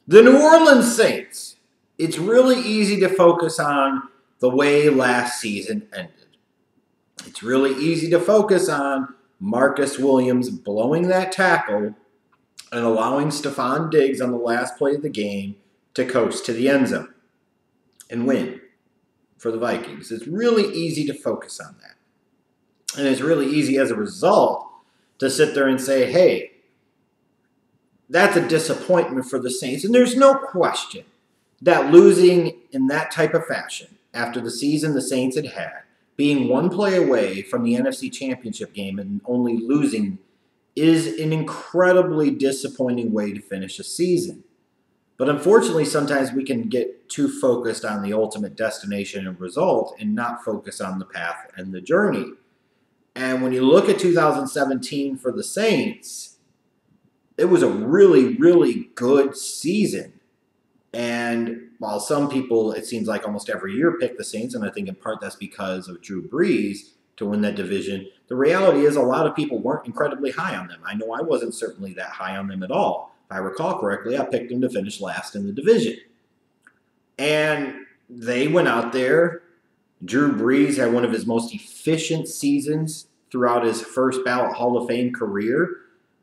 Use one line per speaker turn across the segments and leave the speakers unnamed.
The New Orleans Saints. It's really easy to focus on the way last season ended. It's really easy to focus on Marcus Williams blowing that tackle and allowing Stephon Diggs on the last play of the game to coast to the end zone and win for the Vikings. It's really easy to focus on that. And it's really easy as a result to sit there and say, hey, that's a disappointment for the Saints. And there's no question that losing in that type of fashion after the season the Saints had had, being one play away from the NFC Championship game and only losing, is an incredibly disappointing way to finish a season. But unfortunately, sometimes we can get too focused on the ultimate destination and result and not focus on the path and the journey. And when you look at 2017 for the Saints, it was a really, really good season. And while some people, it seems like almost every year, pick the Saints, and I think in part that's because of Drew Brees to win that division, the reality is a lot of people weren't incredibly high on them. I know I wasn't certainly that high on them at all. If I recall correctly, I picked them to finish last in the division. And they went out there. Drew Brees had one of his most efficient seasons throughout his first ballot Hall of Fame career.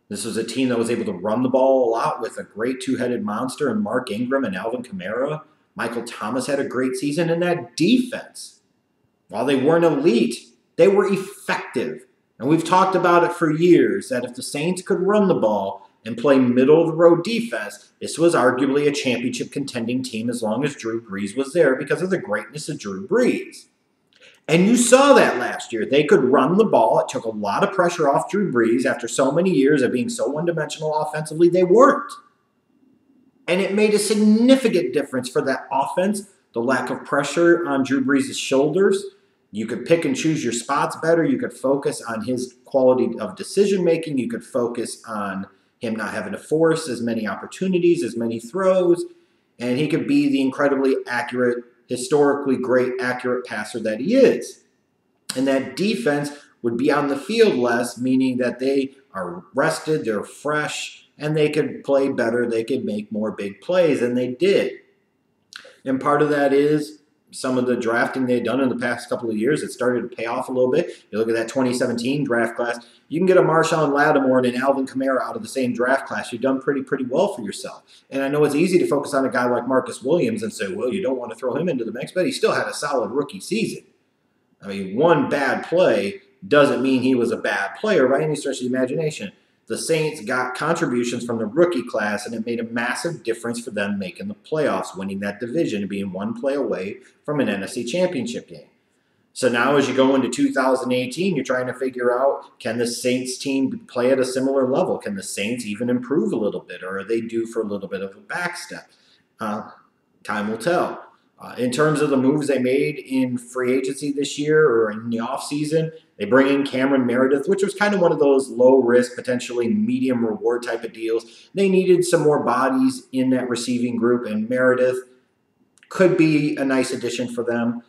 This was a team that was able to run the ball a lot with a great two-headed monster in Mark Ingram and Alvin Kamara. Michael Thomas had a great season in that defense. While they weren't elite, they were effective. And we've talked about it for years, that if the Saints could run the ball and play middle-of-the-road defense, this was arguably a championship contending team as long as Drew Brees was there because of the greatness of Drew Brees. And you saw that last year. They could run the ball. It took a lot of pressure off Drew Brees after so many years of being so one-dimensional offensively. They weren't. And it made a significant difference for that offense, the lack of pressure on Drew Brees' shoulders. You could pick and choose your spots better. You could focus on his quality of decision-making. You could focus on him not having to force as many opportunities, as many throws. And he could be the incredibly accurate, historically great, accurate passer that he is. And that defense would be on the field less, meaning that they are rested, they're fresh, and they could play better. They could make more big plays, and they did. And part of that is some of the drafting they've done in the past couple of years. It started to pay off a little bit. You look at that 2017 draft class. You can get a Marshawn Lattimore and an Alvin Kamara out of the same draft class. You've done pretty well for yourself. And I know it's easy to focus on a guy like Marcus Williams and say, well, you don't want to throw him into the mix, but he still had a solid rookie season. I mean, one bad play doesn't mean he was a bad player by any stretch of the imagination. The Saints got contributions from the rookie class, and it made a massive difference for them making the playoffs, winning that division, and being one play away from an NFC Championship game. So now as you go into 2018, you're trying to figure out, can the Saints team play at a similar level? Can the Saints even improve a little bit, or are they due for a little bit of a backstep? Time will tell. In terms of the moves they made in free agency this year or in the offseason, they bring in Cameron Meredith, which was kind of one of those low-risk, potentially medium-reward type of deals. They needed some more bodies in that receiving group, and Meredith could be a nice addition for them.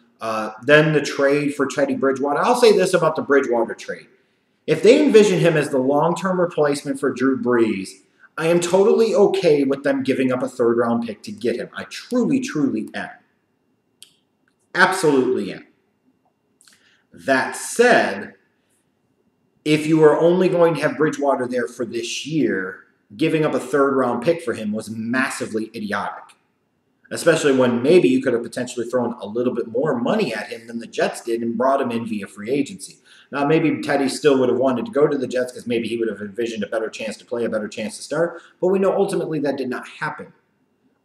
Then the trade for Teddy Bridgewater. I'll say this about the Bridgewater trade. If they envision him as the long-term replacement for Drew Brees, I am totally okay with them giving up a third-round pick to get him. I truly am. Absolutely am. That said, if you are only going to have Bridgewater there for this year, giving up a third-round pick for him was massively idiotic. Especially when maybe you could have potentially thrown a little bit more money at him than the Jets did and brought him in via free agency. Now, maybe Teddy still would have wanted to go to the Jets because maybe he would have envisioned a better chance to play, a better chance to start. But we know ultimately that did not happen.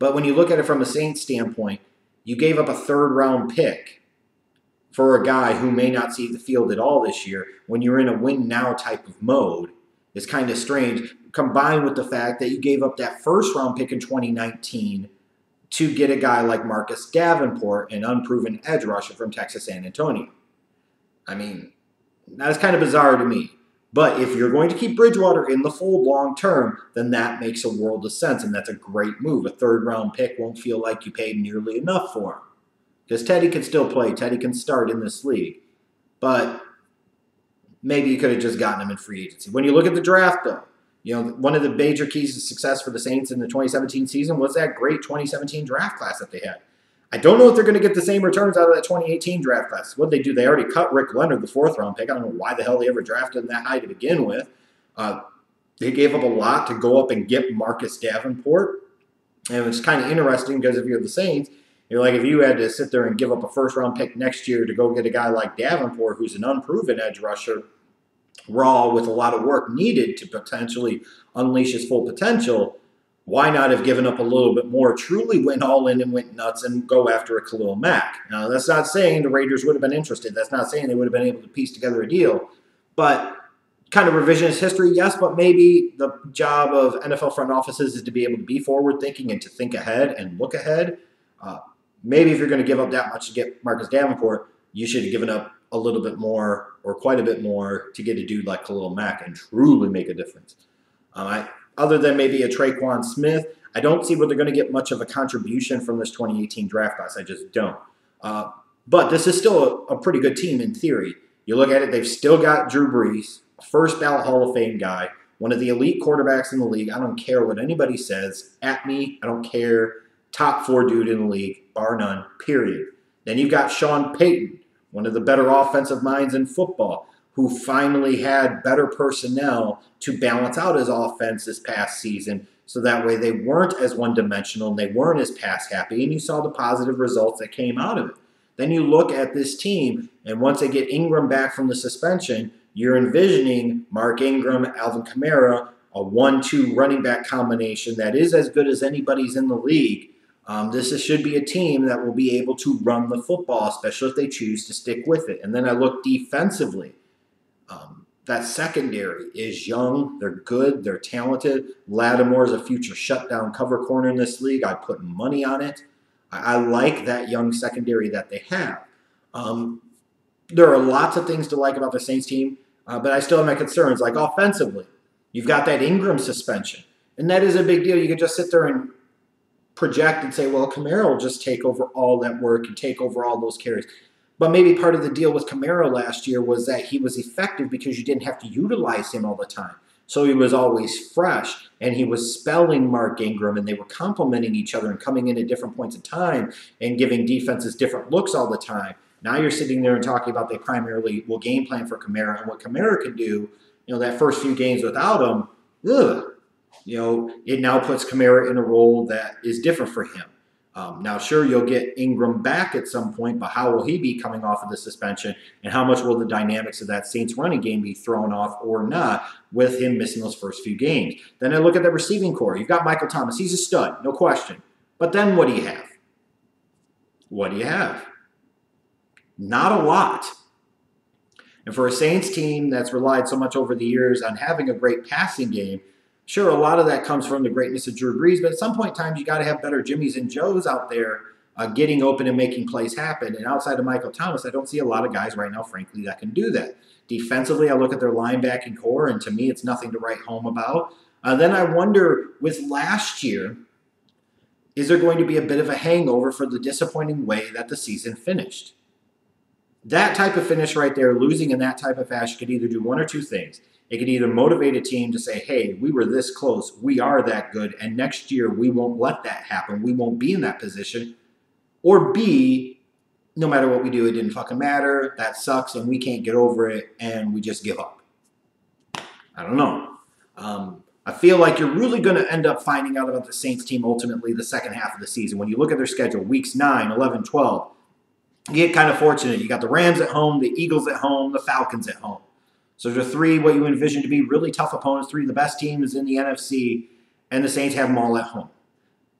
But when you look at it from a Saints standpoint, you gave up a third-round pick for a guy who may not see the field at all this year when you're in a win-now type of mode is kind of strange, combined with the fact that you gave up that first-round pick in 2019 to get a guy like Marcus Davenport, an unproven edge rusher from Texas San Antonio. I mean, that is kind of bizarre to me. But if you're going to keep Bridgewater in the fold long term, then that makes a world of sense, and that's a great move. A third-round pick won't feel like you paid nearly enough for him. Because Teddy can still play. Teddy can start in this league. But maybe you could have just gotten him in free agency. When you look at the draft, though, You know, one of the major keys to success for the Saints in the 2017 season was that great 2017 draft class that they had. I don't know if they're going to get the same returns out of that 2018 draft class. What they do, they already cut Rick Leonard, the 4th-round pick. I don't know why the hell they ever drafted him that high to begin with. They gave up a lot to go up and get Marcus Davenport. And it's kind of interesting because if you're the Saints, you're like, if you had to sit there and give up a 1st-round pick next year to go get a guy like Davenport, who's an unproven edge rusher, raw with a lot of work needed to potentially unleash his full potential, why not have given up a little bit more, truly went all in and went nuts and go after a Khalil Mack? Now, that's not saying the Raiders would have been interested. That's not saying they would have been able to piece together a deal. But kind of revisionist history, yes, but maybe the job of NFL front offices is to be able to be forward-thinking and to think ahead and look ahead. Maybe if you're going to give up that much to get Marcus Davenport, you should have given up a little bit more or quite a bit more to get a dude like Khalil Mack and truly make a difference. Other than maybe a Traquan Smith, I don't see where they're going to get much of a contribution from this 2018 draft class. I just don't. But this is still a pretty good team in theory. You look at it, they've still got Drew Brees, first ballot Hall of Fame guy, one of the elite quarterbacks in the league. I don't care what anybody says. At me, I don't care. Top 4 dude in the league, bar none, period. Then you've got Sean Payton, one of the better offensive minds in football, who finally had better personnel to balance out his offense this past season, so that way they weren't as one-dimensional and they weren't as pass-happy, and you saw the positive results that came out of it. Then you look at this team, and once they get Ingram back from the suspension, you're envisioning Mark Ingram, Alvin Kamara, a 1-2 running back combination that is as good as anybody's in the league. This should be a team that will be able to run the football, especially if they choose to stick with it. And then I look defensively. That secondary is young. They're good. They're talented. Lattimore is a future shutdown cover corner in this league. I put money on it. I like that young secondary that they have. There are lots of things to like about the Saints team, but I still have my concerns. Like offensively, you've got that Ingram suspension, and that is a big deal. You could just sit there and project and say, well, Kamara will just take over all that work and take over all those carries. But maybe part of the deal with Kamara last year was that he was effective because you didn't have to utilize him all the time. So he was always fresh, and he was spelling Mark Ingram, and they were complementing each other and coming in at different points in time and giving defenses different looks all the time. Now you're sitting there and talking about they primarily will game plan for Kamara, and what Kamara can do, that first few games without him, it now puts Kamara in a role that is different for him. Now, sure, you'll get Ingram back at some point, but how will he be coming off of the suspension, and how much will the dynamics of that Saints running game be thrown off or not with him missing those first few games? Then I look at the receiving core. You've got Michael Thomas. He's a stud, no question. But then what do you have? What do you have? Not a lot. And for a Saints team that's relied so much over the years on having a great passing game, sure, a lot of that comes from the greatness of Drew Brees, but at some point in time, you got to have better Jimmys and Joes out there getting open and making plays happen. And outside of Michael Thomas, I don't see a lot of guys right now, frankly, that can do that. Defensively, I look at their linebacking core, and to me, it's nothing to write home about. Then I wonder, with last year, is there going to be a bit of a hangover for the disappointing way that the season finished? That type of finish right there, losing in that type of fashion, could either do one or two things. It could either motivate a team to say, hey, we were this close, we are that good, and next year we won't let that happen, we won't be in that position. Or B, no matter what we do, it didn't fucking matter, that sucks, and we can't get over it, and we just give up. I don't know. I feel like you're really going to end up finding out about the Saints team ultimately the second half of the season. When you look at their schedule, weeks 9, 11, 12, you get kind of fortunate. You got the Rams at home, the Eagles at home, the Falcons at home. So there are 3 what you envision to be really tough opponents, 3 of the best teams in the NFC, and the Saints have them all at home.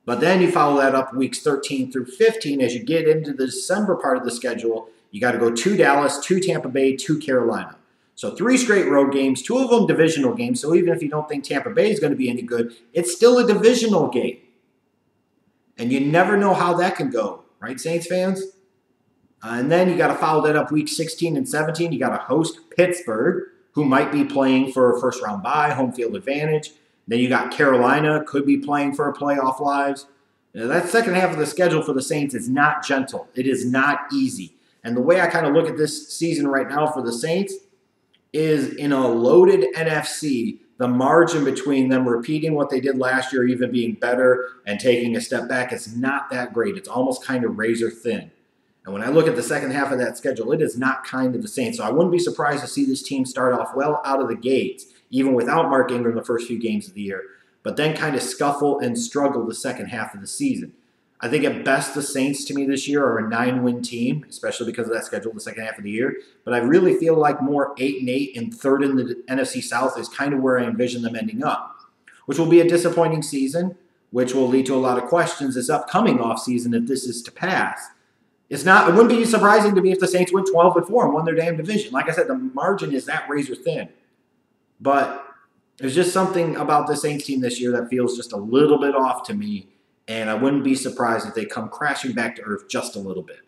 But then you follow that up weeks 13 through 15. As you get into the December part of the schedule, you got to go to Dallas, to Tampa Bay, to Carolina. So 3 straight road games, 2 of them divisional games. So even if you don't think Tampa Bay is going to be any good, it's still a divisional game. And you never know how that can go, right, Saints fans? And then you got to follow that up week 16 and 17. You got to host Pittsburgh, who might be playing for a first-round bye, home field advantage. Then you got Carolina, could be playing for a playoff lives. Now, that second half of the schedule for the Saints is not gentle. It is not easy. And the way I kind of look at this season right now for the Saints is in a loaded NFC, the margin between them repeating what they did last year, even being better and taking a step back, is not that great. It's almost kind of razor thin. And when I look at the second half of that schedule, it is not kind of the same. So I wouldn't be surprised to see this team start off well out of the gates, even without Mark Ingram the first few games of the year, but then kind of scuffle and struggle the second half of the season. I think at best the Saints to me this year are a 9-win team, especially because of that schedule the second half of the year. But I really feel like more 8-8 and third in the NFC South is kind of where I envision them ending up, which will be a disappointing season, which will lead to a lot of questions this upcoming offseason if this is to pass. It wouldn't be surprising to me if the Saints went 12-4 and won their damn division. Like I said, the margin is that razor thin. But there's just something about the Saints team this year that feels just a little bit off to me. And I wouldn't be surprised if they come crashing back to earth just a little bit.